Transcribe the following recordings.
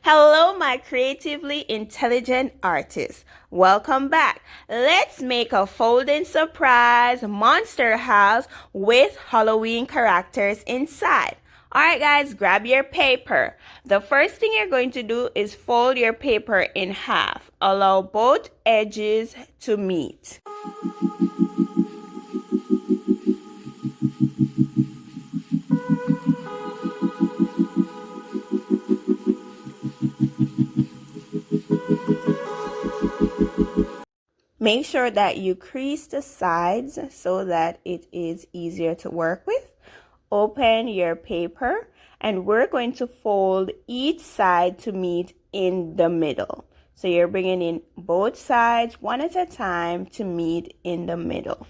Hello, my creatively intelligent artists. Welcome back. Let's make a folding surprise monster house with Halloween characters inside. Alright guys, grab your paper. The first thing you're going to do is fold your paper in half. Allow both edges to meet. Make sure that you crease the sides so that it is easier to work with. Open your paper and we're going to fold each side to meet in the middle. So you're bringing in both sides one at a time to meet in the middle.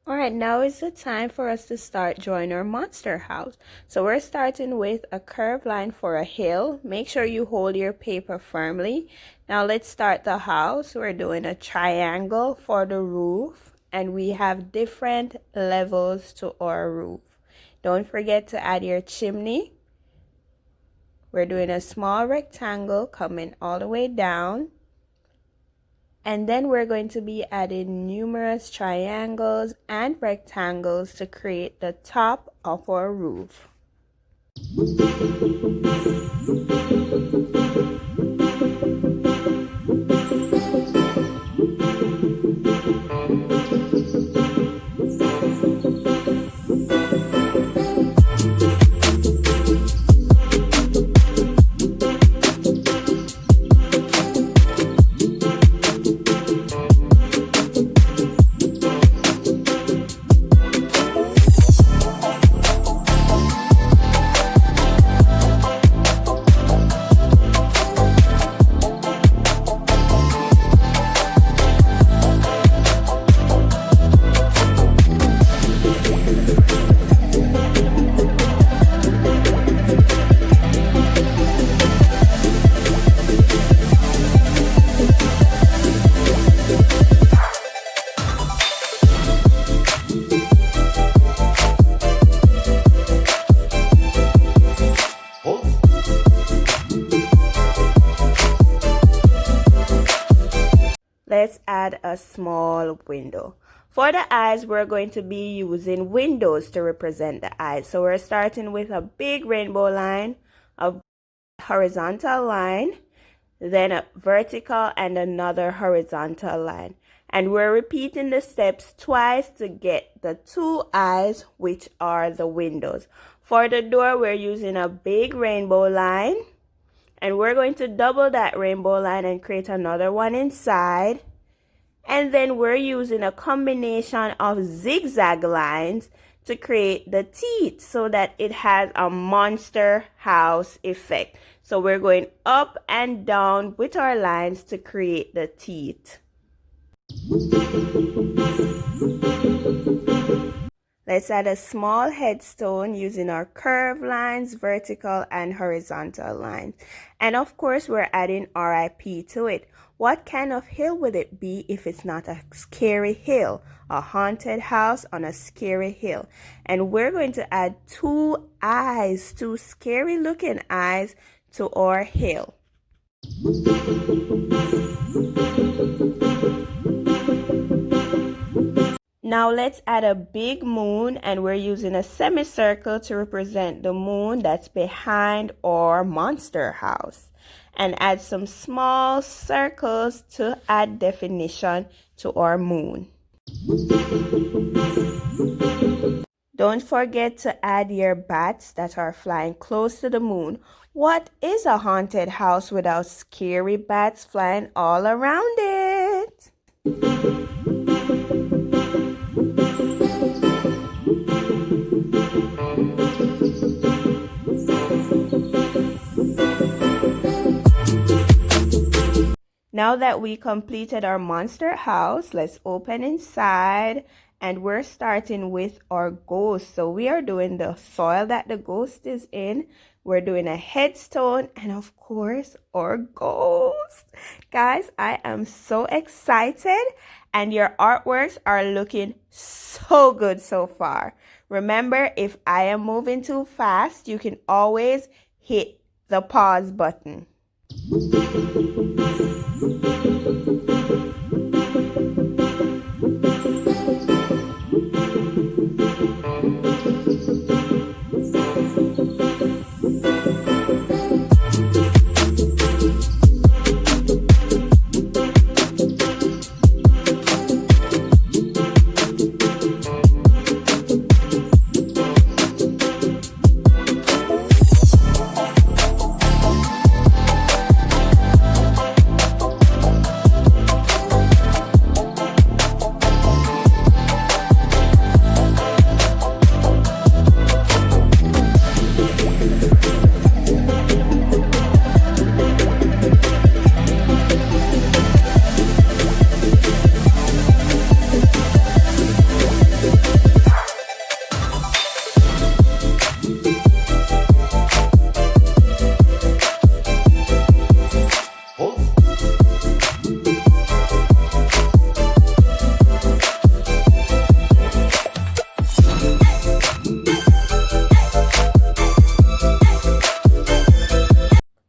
Alright, now is the time for us to start drawing our monster house. So we're starting with a curved line for a hill. Make sure you hold your paper firmly. Now let's start the house. We're doing a triangle for the roof and we have different levels to our roof. Don't forget to add your chimney. We're doing a small rectangle coming all the way down. And then we're going to be adding numerous triangles and rectangles to create the top of our roof. Let's add a small window. For the eyes, we're going to be using windows to represent the eyes. So we're starting with a big rainbow line, a horizontal line, then a vertical and another horizontal line. And we're repeating the steps twice to get the two eyes, which are the windows. For the door, we're using a big rainbow line. And we're going to double that rainbow line and create another one inside. And then we're using a combination of zigzag lines to create the teeth so that it has a monster house effect. So we're going up and down with our lines to create the teeth. Let's add a small headstone using our curved lines, vertical and horizontal lines. And of course, we're adding RIP to it. What kind of hill would it be if it's not a scary hill? A haunted house on a scary hill. And we're going to add two eyes, two scary looking eyes to our hill. Now let's add a big moon, and we're using a semicircle to represent the moon that's behind our monster house. And add some small circles to add definition to our moon. Don't forget to add your bats that are flying close to the moon. What is a haunted house without scary bats flying all around it? Now that we completed our monster house, let's open inside, and we're starting with our ghost. So we are doing the soil that the ghost is in. We're doing a headstone and of course our ghost. Guys, I am so excited and your artworks are looking so good so far. Remember, if I am moving too fast, you can always hit the pause button.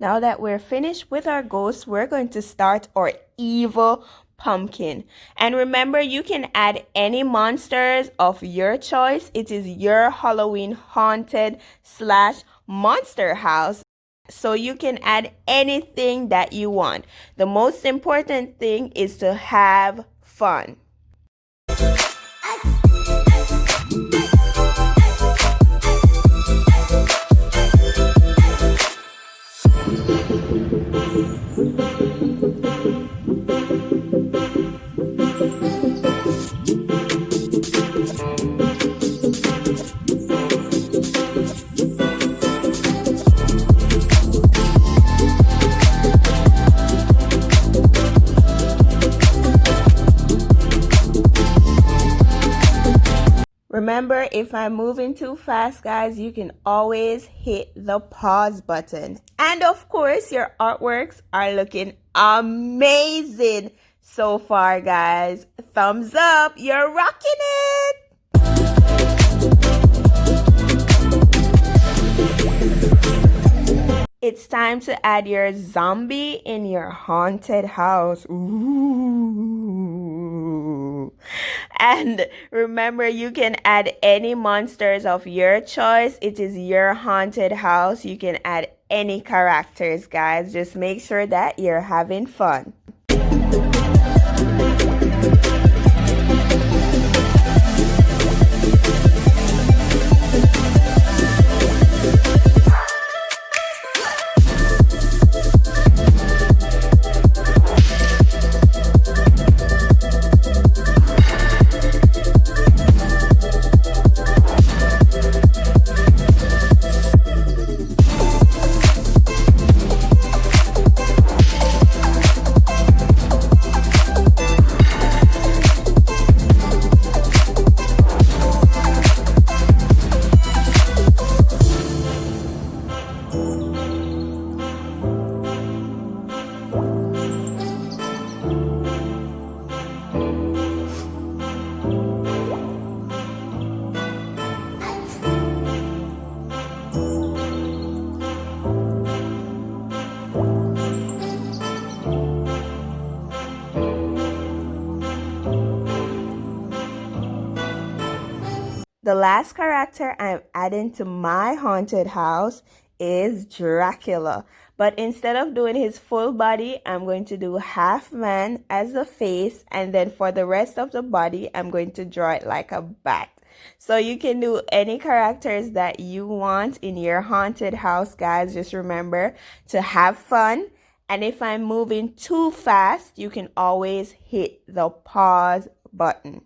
Now that we're finished with our ghost, we're going to start our evil pumpkin. And remember, you can add any monsters of your choice. It is your Halloween haunted / monster house. So you can add anything that you want. The most important thing is to have fun. Remember, if I'm moving too fast, guys, you can always hit the pause button. And of course, your artworks are looking amazing so far, guys. Thumbs up, you're rocking it! It's time to add your zombie in your haunted house. Ooh. And remember, you can add any monsters of your choice. It is your haunted house. You can add any characters, guys. Just make sure that you're having fun. The last character I'm adding to my haunted house is Dracula. But instead of doing his full body, I'm going to do half man as the face, and then for the rest of the body, I'm going to draw it like a bat. So you can do any characters that you want in your haunted house, guys. Just remember to have fun. And if I'm moving too fast, you can always hit the pause button.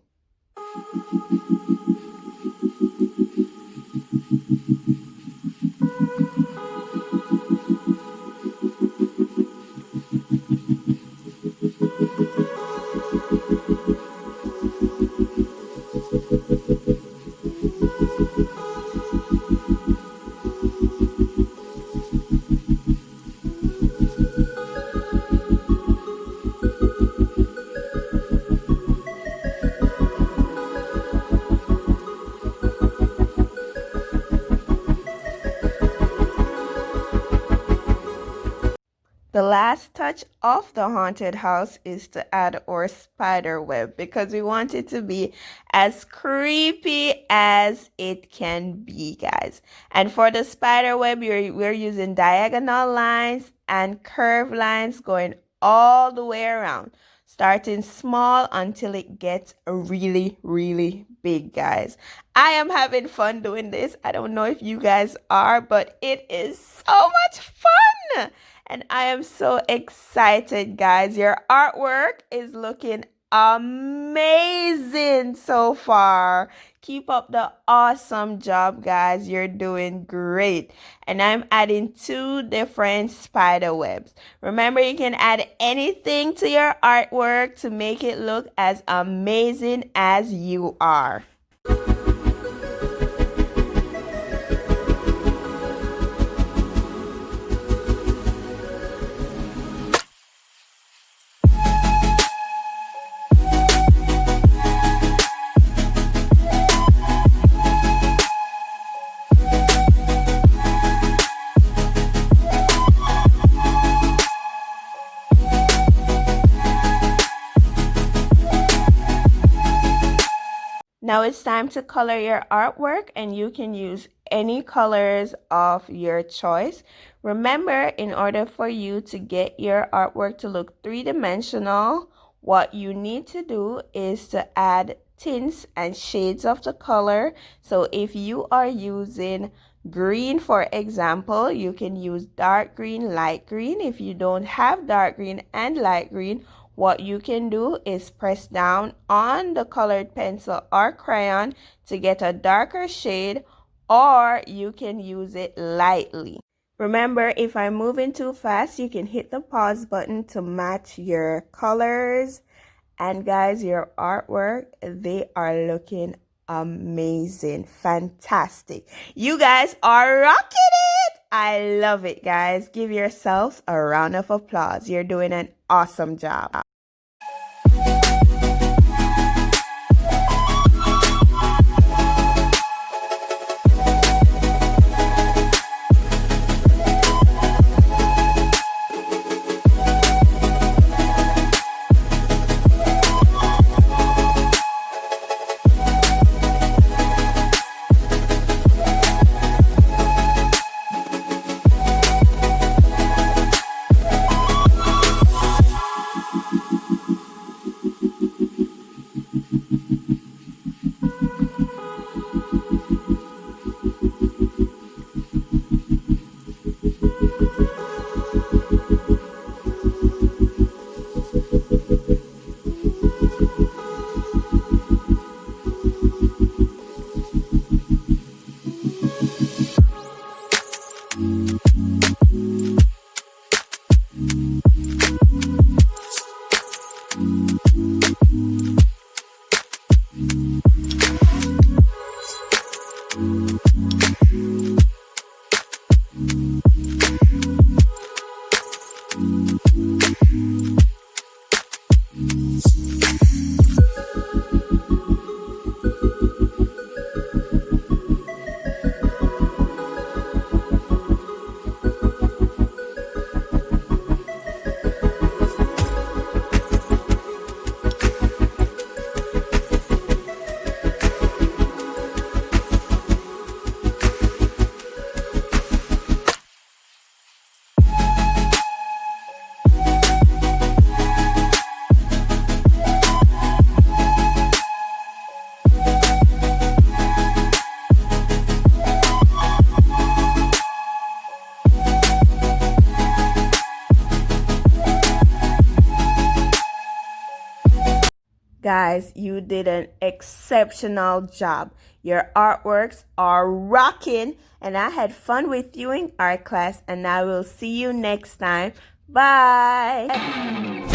The last touch of the haunted house is to add our spider web because we want it to be as creepy as it can be, guys. And for the spider web, we're using diagonal lines and curved lines going all the way around, starting small until it gets really, really big, guys. I am having fun doing this. I don't know if you guys are, but it is so much fun. And I am so excited, guys. Your artwork is looking amazing so far. Keep up the awesome job, guys. You're doing great. And I'm adding 2 different spider webs. Remember, you can add anything to your artwork to make it look as amazing as you are. Now it's time to color your artwork, and you can use any colors of your choice. Remember, in order for you to get your artwork to look three-dimensional, what you need to do is to add tints and shades of the color. So if you are using green, for example, you can use dark green, light green. If you don't have dark green and light green, what you can do is press down on the colored pencil or crayon to get a darker shade, or you can use it lightly. Remember, if I'm moving too fast, you can hit the pause button to match your colors. And guys, your artwork, they are looking amazing, fantastic. You guys are rocking it. I love it, guys. Give yourselves a round of applause. You're doing an awesome job. Guys, you did an exceptional job. Your artworks are rocking, and I had fun with you in art class, and I will see you next time. Bye.